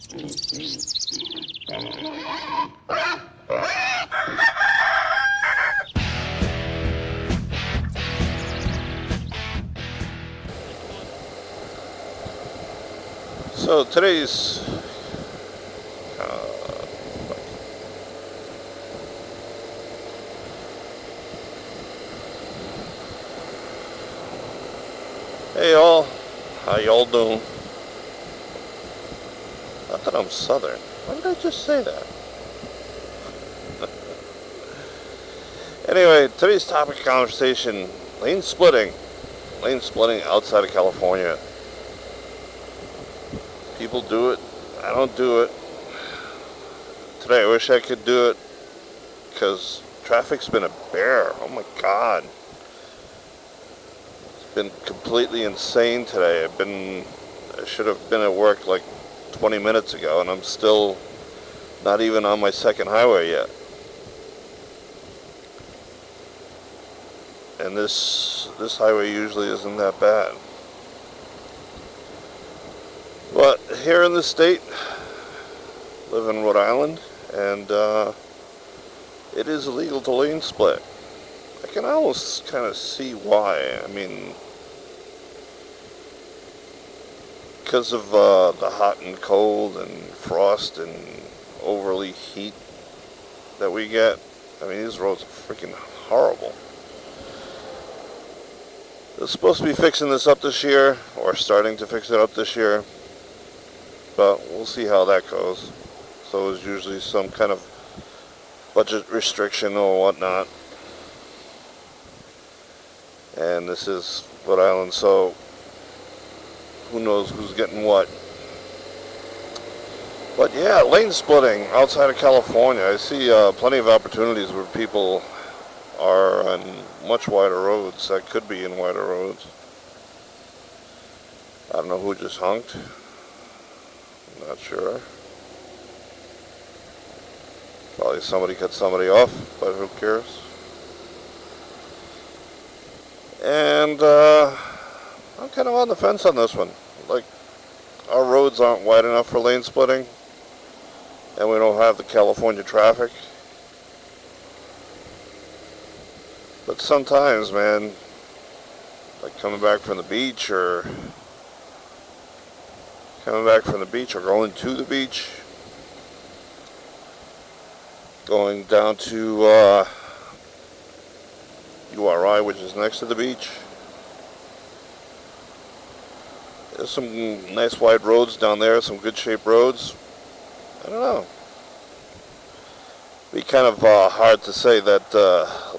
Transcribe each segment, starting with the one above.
So today's hey y'all, how y'all doing? Not that I'm Southern. Why did I just say that? Anyway, today's topic of conversation: lane splitting. Lane splitting outside of California. People do it. I don't do it. Today I wish I could do it because traffic's been a bear. Oh my God. It's been completely insane today. I should have been at work like 20 minutes ago and I'm still not even on my second highway yet. And this highway usually isn't that bad. But here in the state, live in Rhode Island, and it is illegal to lane split. I can almost kind of see why. I mean, because of the hot and cold and frost and overly heat that we get. I mean, these roads are freaking horrible. They're supposed to be fixing this up this year, or starting to fix it up this year. But we'll see how that goes. So there's usually some kind of budget restriction or whatnot. And this is Rhode Island, so who knows who's getting what. But yeah, lane splitting outside of California. I see plenty of opportunities where people are on much wider roads that could be in wider roads. I don't know who just honked. Not sure. Probably somebody cut somebody off, but who cares? And I'm kind of on the fence on this one. Like, our roads aren't wide enough for lane splitting, and we don't have the California traffic. But sometimes, man, like coming back from the beach or going to the beach, going down to URI, which is next to the beach. There's some nice wide roads down there, some good shaped roads. I don't know. It'd be kind of hard to say that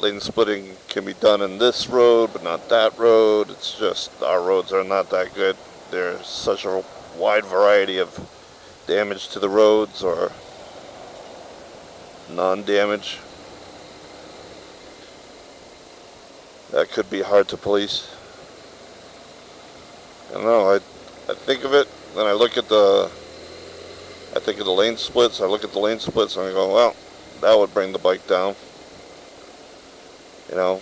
lane splitting can be done in this road, but not that road. It's just our roads are not that good. There's such a wide variety of damage to the roads or non-damage that could be hard to police. I don't know. I think of it, then I think of the lane splits. I look at the lane splits and I go, well, that would bring the bike down. You know.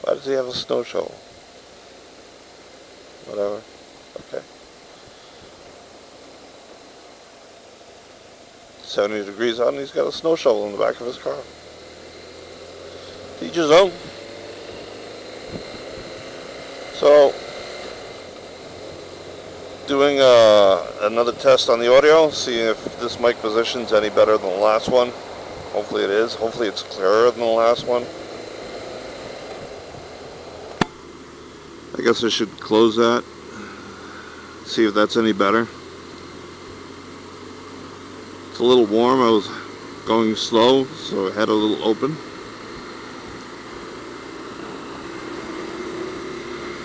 Why does he have a snow shovel? Whatever. Okay. 70 degrees out and he's got a snow shovel in the back of his car. Teach his own. So, doing another test on the audio, seeing if this mic position's any better than the last one. Hopefully it is. Hopefully it's clearer than the last one. I guess I should close that. See if that's any better. It's a little warm. I was going slow, so I had a little open.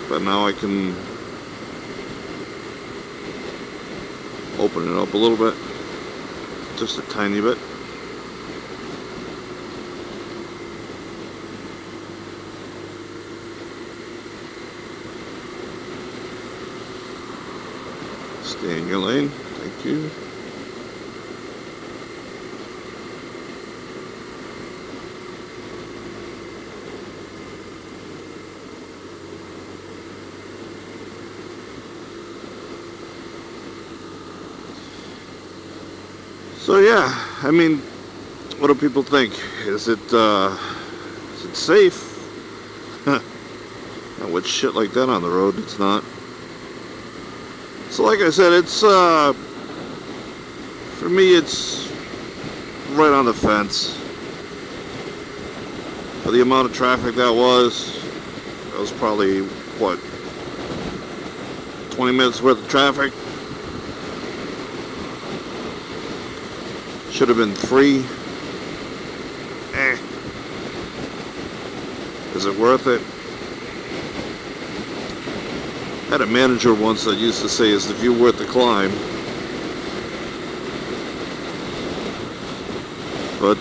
But now I can open it up a little bit. Just a tiny bit. Stay in your lane. Thank you. So yeah, I mean, what do people think? Is it safe? And with shit like that on the road, it's not. So like I said, it's for me, it's right on the fence. For the amount of traffic that was probably what, 20 minutes worth of traffic. Should have been 3. Is it worth it? I had a manager once that used to say, "Is the view worth the climb?" But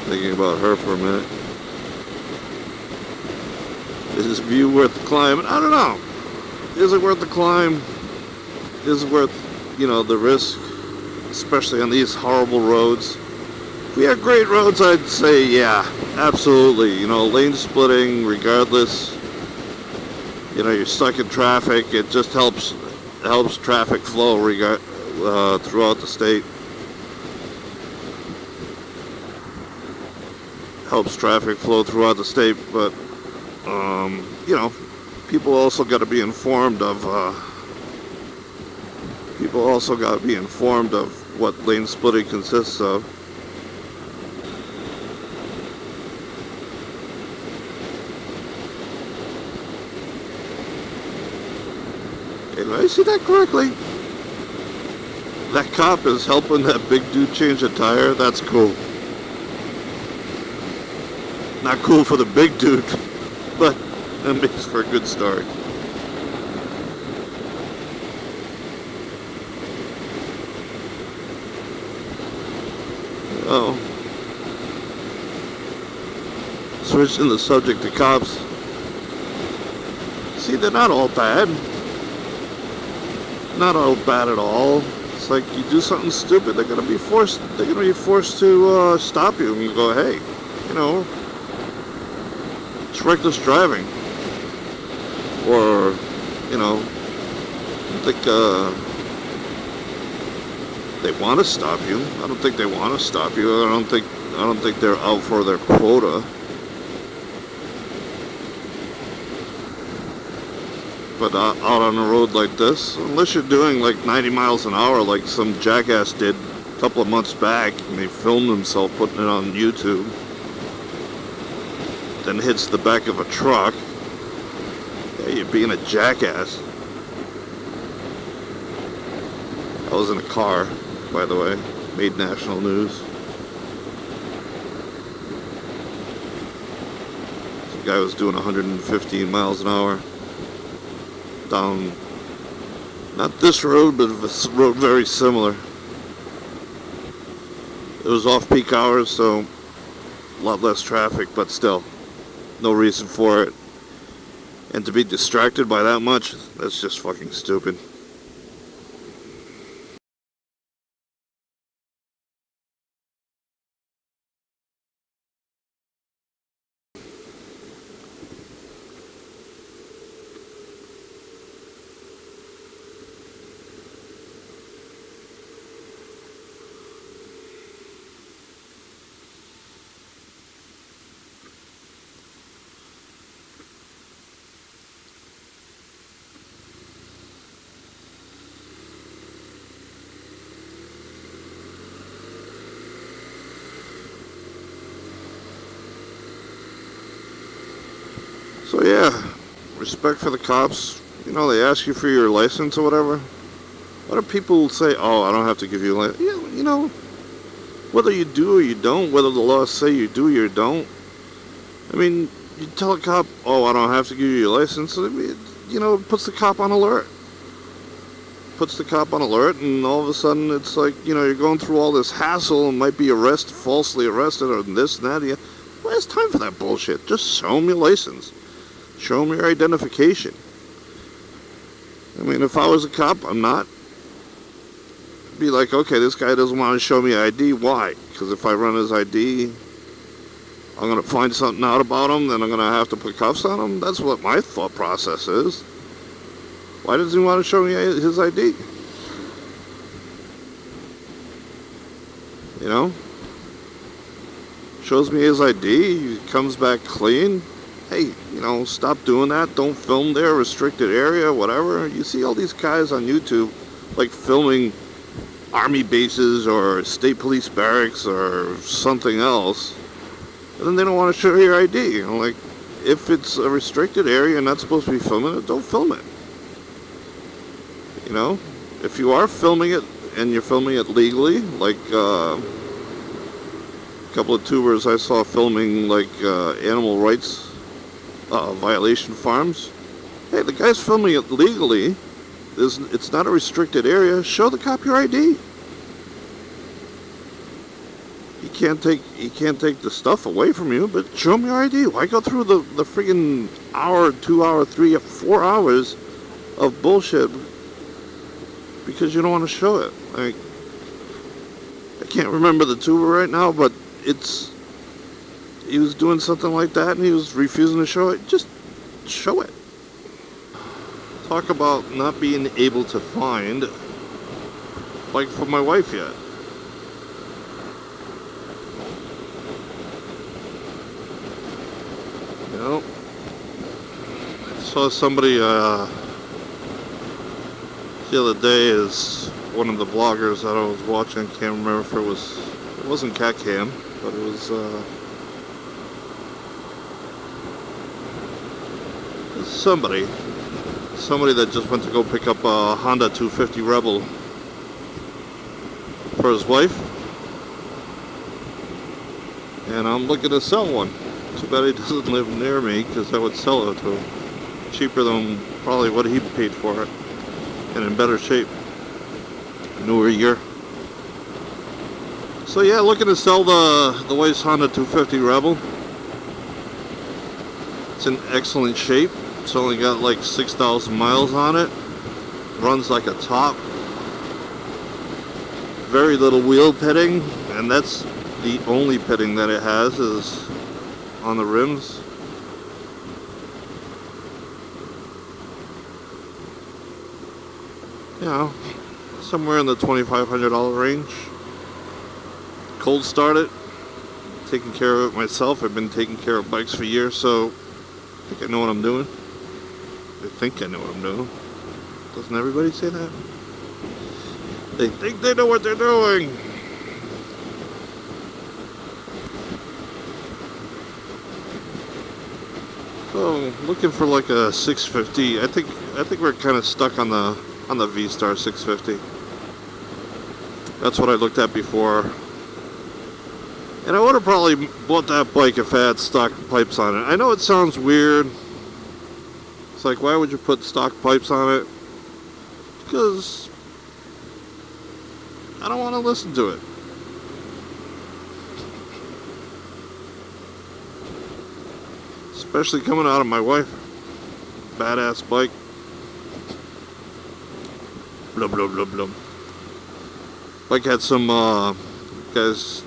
thinking about her for a minute. Is this view worth the climb? I don't know. Is it worth the climb? Is it worth, the risk, especially on these horrible roads? If we had great roads, I'd say, yeah, absolutely. Lane splitting, regardless. You're stuck in traffic. It just helps traffic flow throughout the state. Helps traffic flow throughout the state, but people also got to be informed of. People also got to be informed of what lane splitting consists of. Hey, did I see that correctly? That cop is helping that big dude change a tire. That's cool. Not cool for the big dude, but that makes for a good start. Oh. Switching the subject to cops. See, they're not all bad. Not all bad at all. It's like you do something stupid, they're gonna be forced to stop you and go, hey, it's reckless driving. Or, I think they want to stop you. I don't think they want to stop you. I don't think they're out for their quota. But out on a road like this, unless you're doing like 90 miles an hour like some jackass did a couple of months back, and he filmed himself putting it on YouTube, then hits the back of a truck, yeah, you're being a jackass. I was in a car, by the way, made national news. Some guy was doing 115 miles an hour down, not this road, but a road very similar. It was off-peak hours, so a lot less traffic, but still, no reason for it. And to be distracted by that much, that's just fucking stupid. So yeah, respect for the cops. They ask you for your license or whatever. What do people say? Oh, I don't have to give you a license. Yeah, whether you do or you don't, whether the laws say you do or you don't. I mean, you tell a cop, oh, I don't have to give you your license. I mean, it puts the cop on alert. Puts the cop on alert, and all of a sudden it's like, you're going through all this hassle and might be falsely arrested or this and that. Who has time for that bullshit? Just show them your license. Show them your identification. I mean, if I was a cop, I'm not. I'd be like, okay, this guy doesn't want to show me ID. Why? Because if I run his ID, I'm going to find something out about him, then I'm going to have to put cuffs on him. That's what my thought process is. Why does he want to show me his ID? You know, shows me his ID, he comes back clean. Hey, you know, stop doing that. Don't film there, restricted area, whatever. You see all these guys on YouTube, like filming army bases or state police barracks or something else, and then they don't want to show your ID. You know, like, if it's a restricted area and not supposed to be filming it, don't film it. You know, if you are filming it and you're filming it legally, like a couple of tubers I saw filming like animal rights violation farms. Hey, the guy's filming it legally. It's not a restricted area. Show the cop your ID. He can't take the stuff away from you, but show him your ID. Why go through the friggin' hour, 2 hour, 3 or 4 hours of bullshit because you don't want to show it? Like, I can't remember the tuber right now, but he was doing something like that and he was refusing to show it. Just show it. Talk about not being able to find bike for my wife yet. You know, I saw somebody the other day, is one of the bloggers that I was watching. Can't remember if it wasn't Cat Cam, but it was somebody that just went to go pick up a Honda 250 Rebel for his wife, and I'm looking to sell one. Too bad he doesn't live near me, because I would sell it to him cheaper than probably what he paid for it, and in better shape, newer year. So yeah, looking to sell the wife's Honda 250 Rebel. It's in excellent shape. It's only got like 6,000 miles on it. Runs like a top. Very little wheel pitting, and that's the only pitting that it has, is on the rims. You know, somewhere in the $2,500 range. Cold started. Taking care of it myself. I've been taking care of bikes for years, so I think I know what I'm doing. I think I know what I'm doing. Doesn't everybody say that? They think they know what they're doing. So, looking for like a 650. I think we're kind of stuck on the V-Star 650. That's what I looked at before. And I would have probably bought that bike if I had stock pipes on it. I know it sounds weird. It's like, why would you put stock pipes on it? Because I don't want to listen to it. Especially coming out of my wife. Badass bike. Blah, blah, blah, blah. Bike had some, guys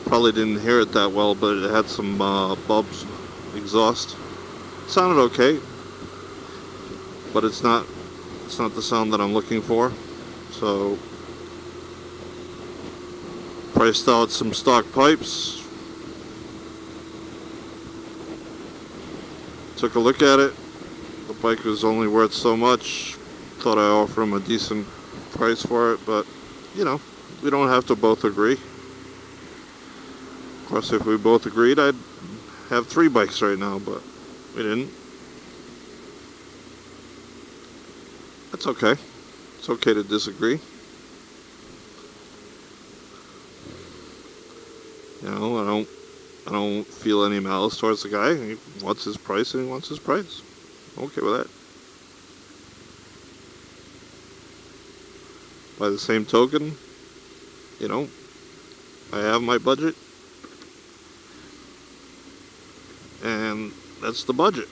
probably didn't hear it that well, but it had some bulbs, exhaust. It sounded okay, but it's not the sound that I'm looking for. So priced out some stock pipes. Took a look at it. The bike was only worth so much. Thought I offered him a decent price for it, but you know, we don't have to both agree. Of course, if we both agreed, I'd have 3 bikes right now, but we didn't. That's okay. It's okay to disagree. You know, I don't feel any malice towards the guy. He wants his price and he wants his price. I'm okay with that. By the same token, you know, I have my budget, and that's the budget.